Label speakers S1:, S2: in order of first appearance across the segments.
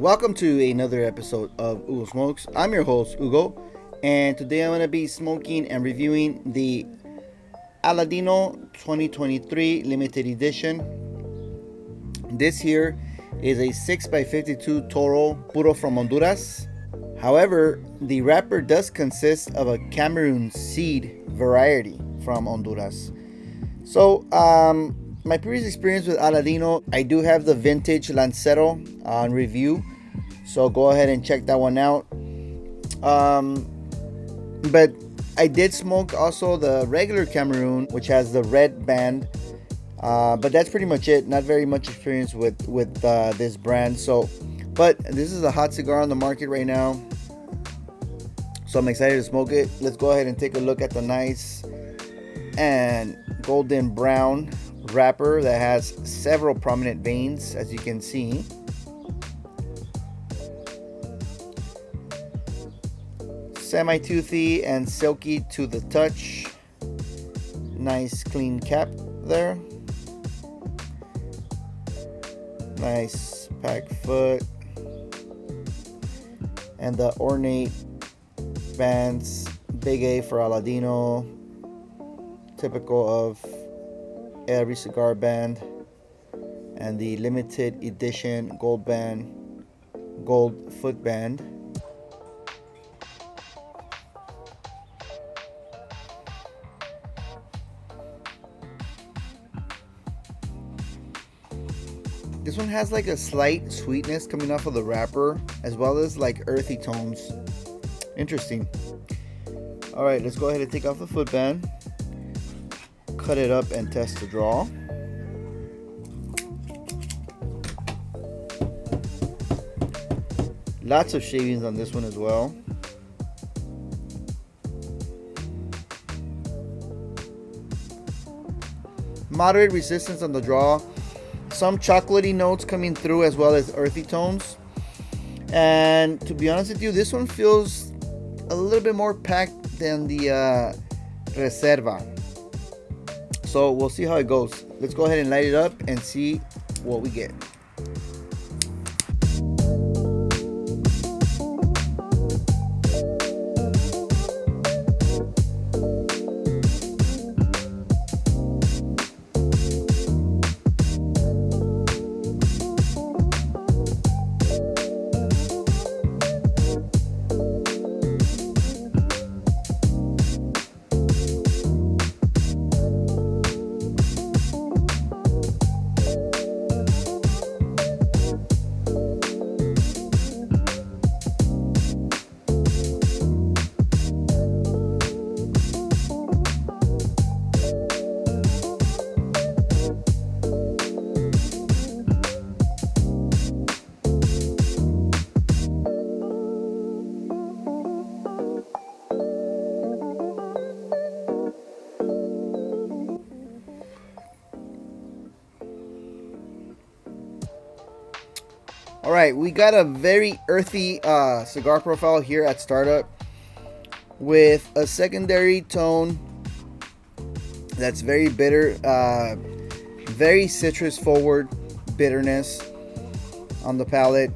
S1: Welcome to another episode of Hugo Smokes. I'm your host, Hugo, and today I'm going to be smoking and reviewing the Aladino 2023 limited edition. This here is a 6x52 Toro, puro from Honduras. However, the wrapper does consist of a Cameroon seed variety from Honduras. So, my previous experience with Aladino, I do have the vintage Lancero on review, so go ahead and check that one out. But I did smoke also the regular Cameroon, which has the red band, but that's pretty much it. Not very much experience with this brand. So, but this is a hot cigar on the market right now, so I'm excited to smoke it. Let's go ahead and take a look at the nice and golden brown wrapper that has several prominent veins, as you can see. Semi-toothy and silky to the touch. Nice clean cap there. Nice pack foot. And the ornate bands. Big A for Aladino. Typical of every cigar band. And the limited edition gold band, gold foot band. This one has like a slight sweetness coming off of the wrapper, as well as like earthy tones. Interesting. All right, let's go ahead and take off the foot band, cut it up, and test the draw. Lots of shavings on this one as well. Moderate resistance on the draw. Some chocolatey notes coming through, as well as earthy tones. And to be honest with you, this one feels a little bit more packed than the Reserva. So we'll see how it goes. Let's go ahead and light it up and see what we get. All right, we got a very earthy cigar profile here at startup, with a secondary tone that's very bitter, very citrus forward bitterness on the palate.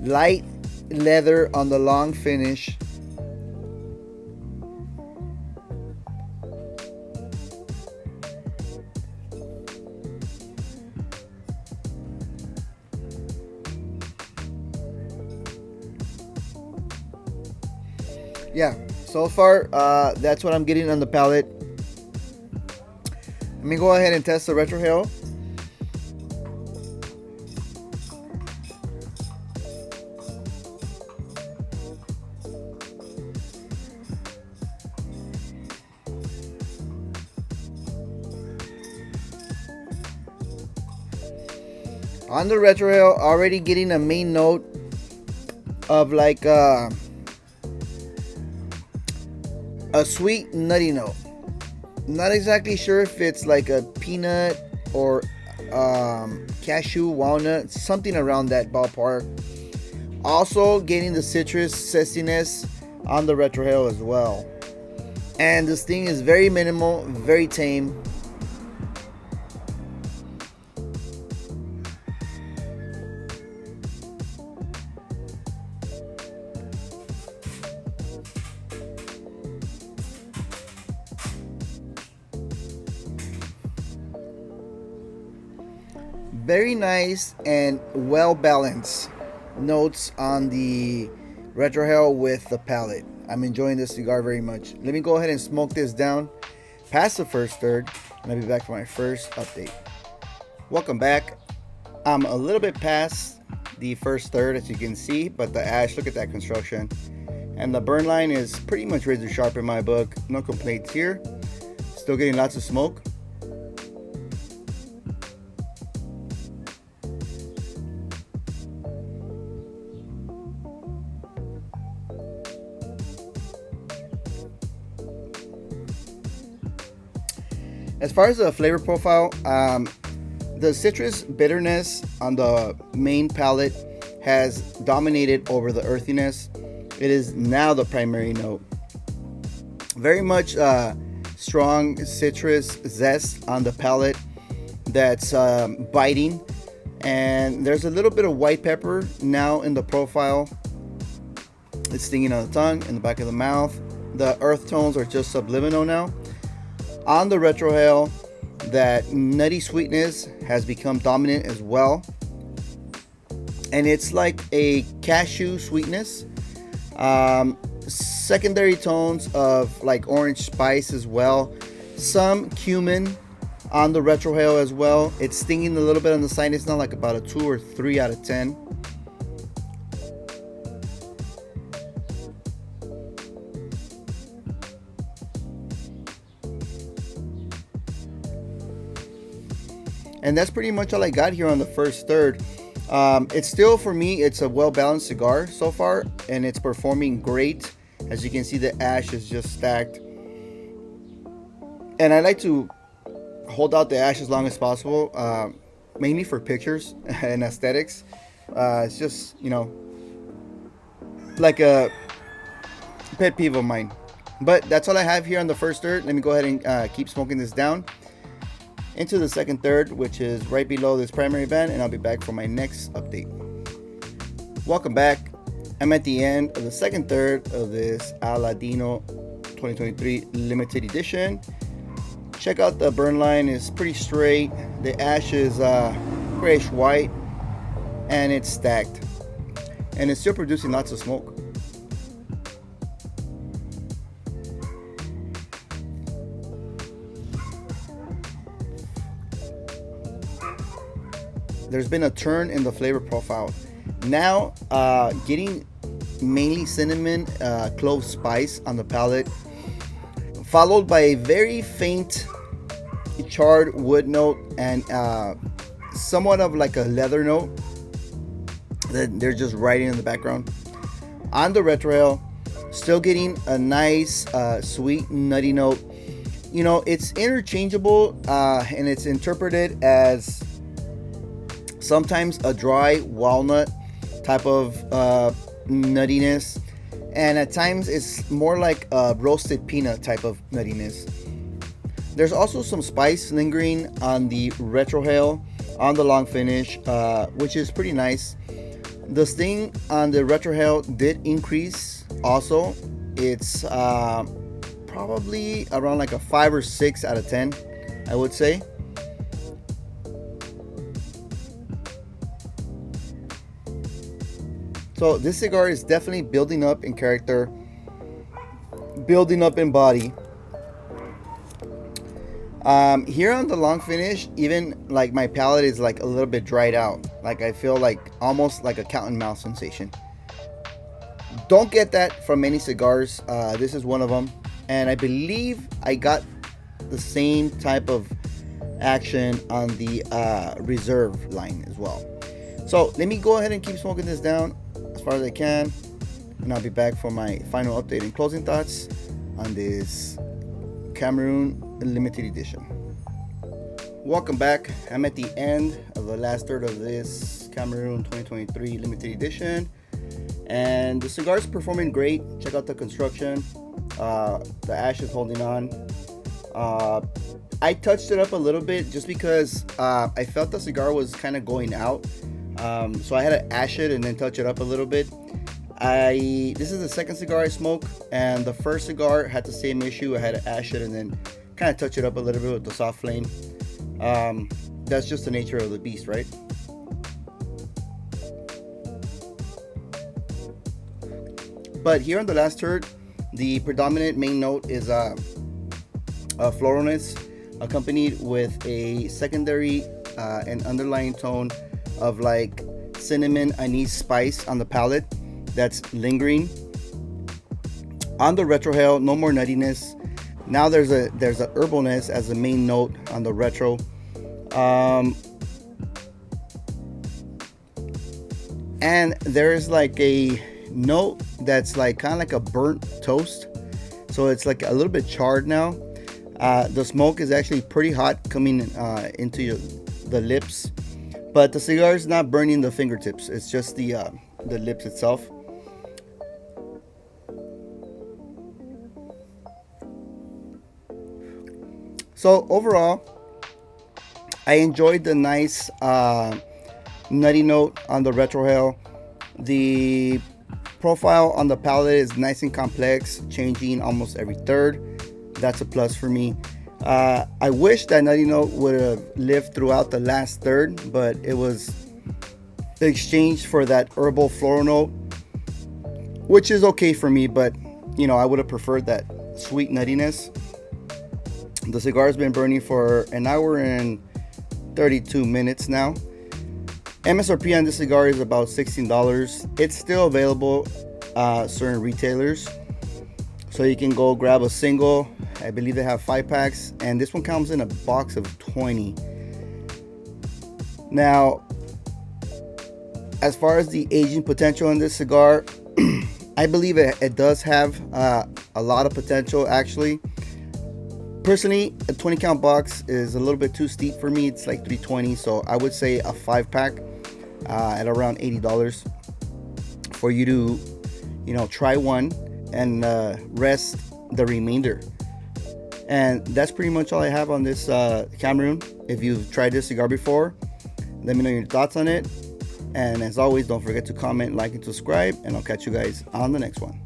S1: Light leather on the long finish. Yeah, so far that's what I'm getting on the palate. Let me go ahead and test the retrohale. On the retrohale, already getting a main note of like a sweet nutty note. Not exactly sure if it's like a peanut or cashew, walnut, something around that ballpark. Also getting the citrus zestiness on the retrohale as well. And this thing is very minimal, very tame. Very nice and well balanced notes on the retrohale with the palate. I'm enjoying this cigar very much. Let me go ahead and smoke this down past the first third, and I'll be back for my first update. Welcome back. I'm a little bit past the first third, as you can see, but the ash, look at that construction. And the burn line is pretty much razor sharp in my book. No complaints here. Still getting lots of smoke. As far as the flavor profile, the citrus bitterness on the main palate has dominated over the earthiness. It is now the primary note. Very much strong citrus zest on the palate that's biting. And there's a little bit of white pepper now in the profile. It's stinging on the tongue, in the back of the mouth. The earth tones are just subliminal now. On the retrohale, that nutty sweetness has become dominant as well. And it's like a cashew sweetness. Secondary tones of like orange spice as well. Some cumin on the retrohale as well. It's stinging a little bit on the side. It's not like about a 2 or 3 out of 10. And that's pretty much all I got here on the first third. It's still, for me, it's a well-balanced cigar so far, and it's performing great. As you can see, the ash is just stacked. And I like to hold out the ash as long as possible, mainly for pictures and aesthetics. It's just, you know, like a pet peeve of mine. But that's all I have here on the first third. Let me go ahead and keep smoking this down into the second third, which is right below this primary band, and I'll be back for my next update. Welcome back. I'm at the end of the second third of this Aladino 2023 limited edition. Check out the burn line, is pretty straight. The ash is grayish white, and it's stacked, and it's still producing lots of smoke. There's been a turn in the flavor profile. Now getting mainly cinnamon, clove spice on the palate, followed by a very faint charred wood note and somewhat of like a leather note that they're just writing in the background. On the retrohale, still getting a nice sweet nutty note. You know, it's interchangeable and it's interpreted as sometimes a dry walnut type of nuttiness, and at times it's more like a roasted peanut type of nuttiness. There's also some spice lingering on the retrohale on the long finish, which is pretty nice. The sting on the retrohale did increase also. It's probably around like a 5 or 6 out of 10, I would say. So this cigar is definitely building up in character, building up in body. Here on the long finish, even like my palate is like a little bit dried out. Like I feel like almost like a cat and mouse sensation. Don't get that from many cigars. This is one of them. And I believe I got the same type of action on the reserve line as well. So let me go ahead and keep smoking this down as far as I can, and I'll be back for my final update and closing thoughts on this Cameroon limited edition. Welcome back. I'm at the end of the last third of this Cameroon 2023 limited edition, and the cigar is performing great. Check out the construction. The ash is holding on. I touched it up a little bit just because I felt the cigar was kind of going out. So I had to ash it and then touch it up a little bit. This is the second cigar I smoke, and the first cigar had the same issue. I had to ash it and then kind of touch it up a little bit with the soft flame. that's just the nature of the beast, right? But here on the last turd, the predominant main note is a floralness, accompanied with a secondary and underlying tone of like cinnamon, anise, spice on the palate that's lingering. On the retrohale, no more nuttiness. Now there's a herbalness as the main note on the retro. And there's like a note that's like kind of like a burnt toast, so it's like a little bit charred now. The smoke is actually pretty hot coming into the lips, but the cigar is not burning the fingertips. It's just the lips itself. So overall, I enjoyed the nice nutty note on the retrohale. The profile on the palate is nice and complex, changing almost every third. That's a plus for me. I wish that nutty note would have lived throughout the last third, but it was exchanged for that herbal floral note, which is okay for me, but you know, I would have preferred that sweet nuttiness. The cigar has been burning for an hour and 32 minutes now. MSRP on this cigar is about $16. It's still available certain retailers, so you can go grab a single. I believe they have 5 packs, and this one comes in a box of 20. Now, as far as the aging potential in this cigar, I believe it does have a lot of potential actually. Personally, a 20 count box is a little bit too steep for me. It's like $320, so I would say a 5 pack at around $80 for you to, you know, try one and rest the remainder. And that's pretty much all I have on this Cameroon. If you've tried this cigar before, let me know your thoughts on it. And as always, don't forget to comment, like, and subscribe, and I'll catch you guys on the next one.